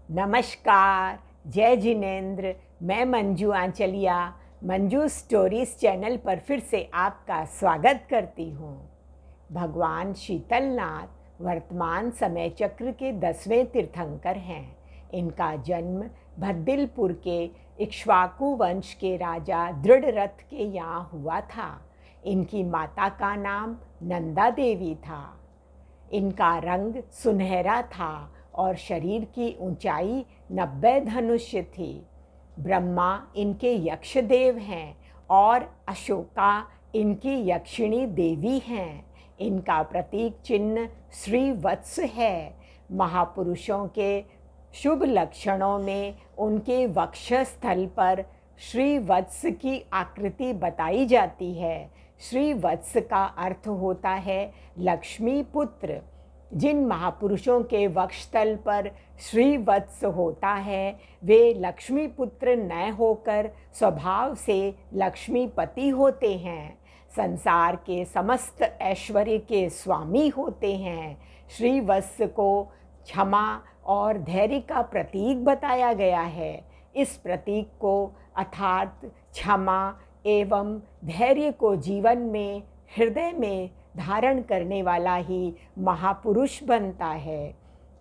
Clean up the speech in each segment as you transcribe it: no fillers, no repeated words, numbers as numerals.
नमस्कार, जय जिनेन्द्र। मैं मंजू आंचलिया मंजू स्टोरीज चैनल पर फिर से आपका स्वागत करती हूँ। भगवान शीतलनाथ वर्तमान समय चक्र के 10वें तीर्थंकर हैं। इनका जन्म भद्दिलपुर के इक्ष्वाकु वंश के राजा दृढ़रथ के यहाँ हुआ था। इनकी माता का नाम नंदा देवी था। इनका रंग सुनहरा था और शरीर की ऊंचाई 90 धनुष्य थी। ब्रह्मा इनके यक्षदेव हैं और अशोका इनकी यक्षिणी देवी हैं। इनका प्रतीक चिन्ह श्रीवत्स है। महापुरुषों के शुभ लक्षणों में उनके वक्षस्थल पर श्रीवत्स की आकृति बताई जाती है। श्रीवत्स का अर्थ होता है लक्ष्मी पुत्र। जिन महापुरुषों के वक्षस्थल पर श्रीवत्स होता है वे लक्ष्मी पुत्र न होकर स्वभाव से लक्ष्मीपति होते हैं। संसार के समस्त ऐश्वर्य के स्वामी होते हैं। श्रीवत्स को क्षमा और धैर्य का प्रतीक बताया गया है। इस प्रतीक को अर्थात क्षमा एवं धैर्य को जीवन में हृदय में धारण करने वाला ही महापुरुष बनता है।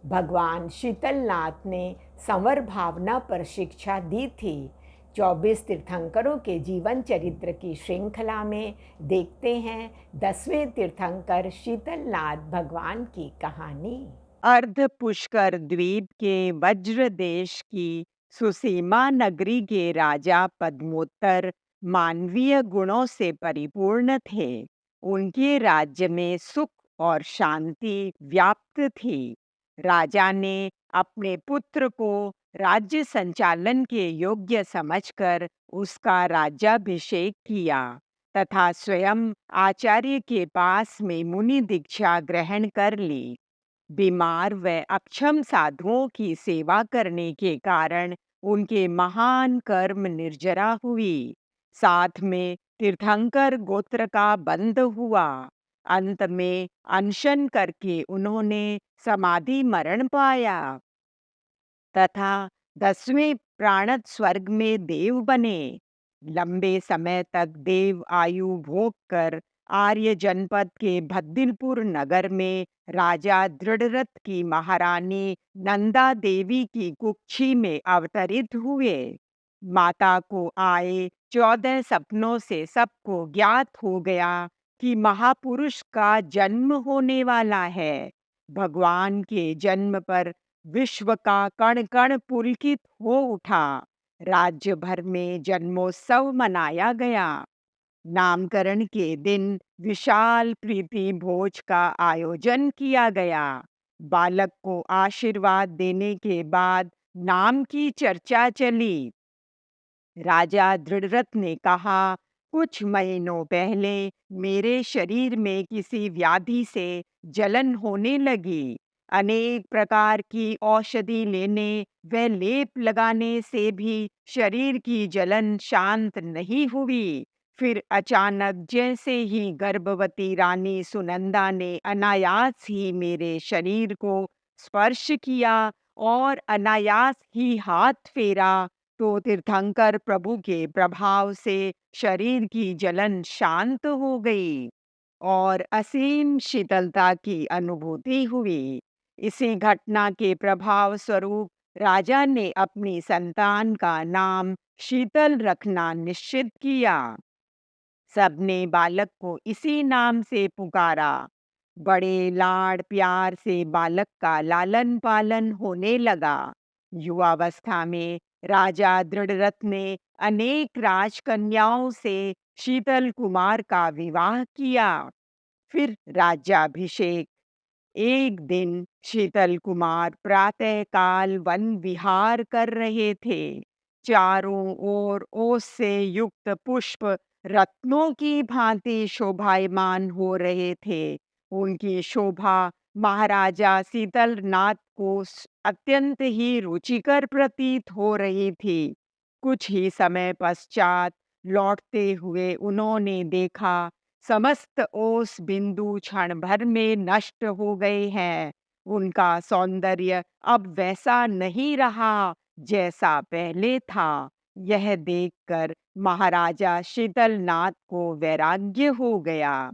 भगवान शीतलनाथ ने संवर भावना पर शिक्षा दी थी। 24 तीर्थंकरों के जीवन चरित्र की श्रृंखला में देखते हैं 10वें तीर्थंकर शीतलनाथ भगवान की कहानी। अर्ध पुष्कर द्वीप के वज्र देश की सुसीमा नगरी के राजा पद्मोत्तर मानवीय गुणों से परिपूर्ण थे। उनके राज्य में सुख और शांति व्याप्त थी। राजा ने अपने पुत्र को राज्य संचालन के योग्य समझकर उसका राज्याभिषेक किया तथा स्वयं आचार्य के पास में मुनि दीक्षा ग्रहण कर ली। बीमार व अक्षम साधुओं की सेवा करने के कारण उनके महान कर्म निर्जरा हुई। साथ में तीर्थंकर गोत्र का बंध हुआ। अंत में अनशन करके उन्होंने समाधि मरण पाया तथा 10वें प्राणत स्वर्ग में देव बने। लंबे समय तक देव आयु भोग कर आर्य जनपद के भद्दिलपुर नगर में राजा दृढ़रथ की महारानी नंदा देवी की कुक्षी में अवतरित हुए। माता को आए 14 सपनों से सबको ज्ञात हो गया कि महापुरुष का जन्म होने वाला है। भगवान के जन्म पर विश्व का कण कण पुलकित हो उठा। राज्य भर में जन्मोत्सव मनाया गया। नामकरण के दिन विशाल प्रीति भोज का आयोजन किया गया। बालक को आशीर्वाद देने के बाद नाम की चर्चा चली। राजा दृढ़रथ ने कहा, कुछ महीनों पहले मेरे शरीर में किसी व्याधि से जलन होने लगी। अनेक प्रकार की औषधि लेने व लेप लगाने से भी शरीर की जलन शांत नहीं हुई। फिर अचानक जैसे ही गर्भवती रानी सुनंदा ने अनायास ही मेरे शरीर को स्पर्श किया और अनायास ही हाथ फेरा तो तीर्थंकर प्रभु के प्रभाव से शरीर की जलन शांत हो गई और असीम शीतलता की अनुभूति हुई। इसी घटना के प्रभाव स्वरूप राजा ने अपनी संतान का नाम शीतल रखना निश्चित किया। सबने बालक को इसी नाम से पुकारा। बड़े लाड़ प्यार से बालक का लालन पालन होने लगा। युवावस्था में राजा दृढ़रथ ने अनेक राजकन्याओं से शीतल कुमार का विवाह किया। फिर राज्याभिषेक। एक दिन शीतल कुमार प्रातःकाल वन विहार कर रहे थे। चारों ओर ओस से युक्त पुष्प रत्नों की भांति शोभायमान हो रहे थे। उनकी शोभा महाराजा शीतलनाथ को अत्यंत ही रुचिकर प्रतीत हो रही थी। कुछ ही समय पश्चात लौटते हुए उन्होंने देखा समस्त ओस बिंदु क्षण भर में नष्ट हो गए हैं उनका सौंदर्य अब वैसा नहीं रहा जैसा पहले था। यह देखकर महाराजा शीतलनाथ को वैराग्य हो गया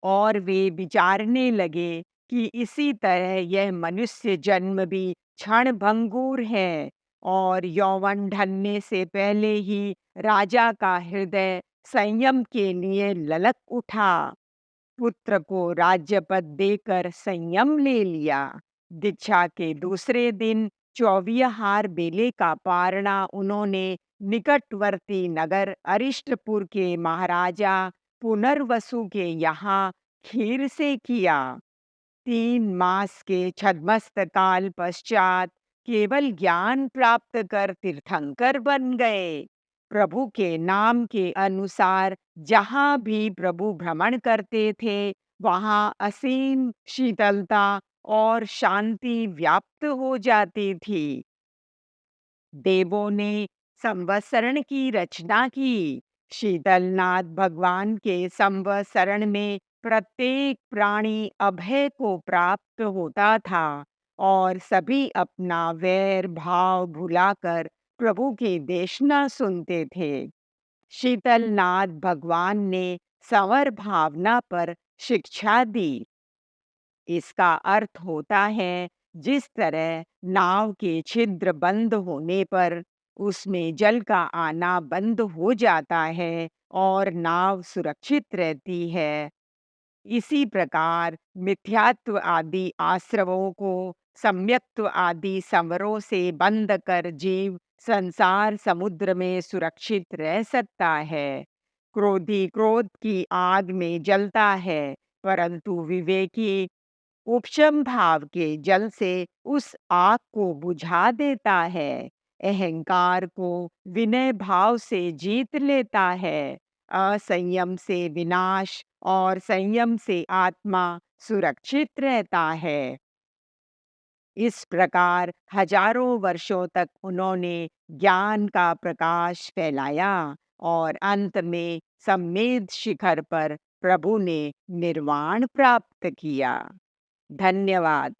और वे विचारने लगे कि इसी तरह यह मनुष्य जन्म भी क्षणभंगुर है और यौवन ढलने से पहले ही राजा का हृदय संयम के लिए ललक उठा। पुत्र को राज्यपद देकर संयम ले लिया। दीक्षा के दूसरे दिन चौविहार बेले का पारणा उन्होंने निकटवर्ती नगर अरिष्टपुर के महाराजा पुनर्वसु के यहाँ खीर से किया। 3 मास के छद्मस्त काल पश्चात केवल ज्ञान प्राप्त कर तीर्थंकर बन गए। प्रभु के नाम के अनुसार जहाँ भी प्रभु भ्रमण करते थे, वहाँ असीम शीतलता और शांति व्याप्त हो जाती थी। देवों ने संवत्सरण की रचना की। शीतलनाथ भगवान के संवत्सरण में प्रत्येक प्राणी अभय को प्राप्त होता था और सभी अपना वैर भाव भुलाकर प्रभु के देशना सुनते थे। शीतलनाथ भगवान ने संवर भावना पर शिक्षा दी। इसका अर्थ होता है, जिस तरह नाव के छिद्र बंद होने पर उसमें जल का आना बंद हो जाता है और नाव सुरक्षित रहती है, इसी प्रकार मिथ्यात्व आदि आश्रवों को सम्यक्त्व आदि संवरों से बंद कर जीव संसार समुद्र में सुरक्षित रह सकता है। क्रोधी क्रोध की आग में जलता है, परंतु विवेकी उपशम भाव के जल से उस आग को बुझा देता है। अहंकार को विनय भाव से जीत लेता है। असंयम से विनाश और संयम से आत्मा सुरक्षित रहता है। इस प्रकार हजारों वर्षों तक उन्होंने ज्ञान का प्रकाश फैलाया और अंत में सम्मेद शिखर पर प्रभु ने निर्वाण प्राप्त किया। धन्यवाद।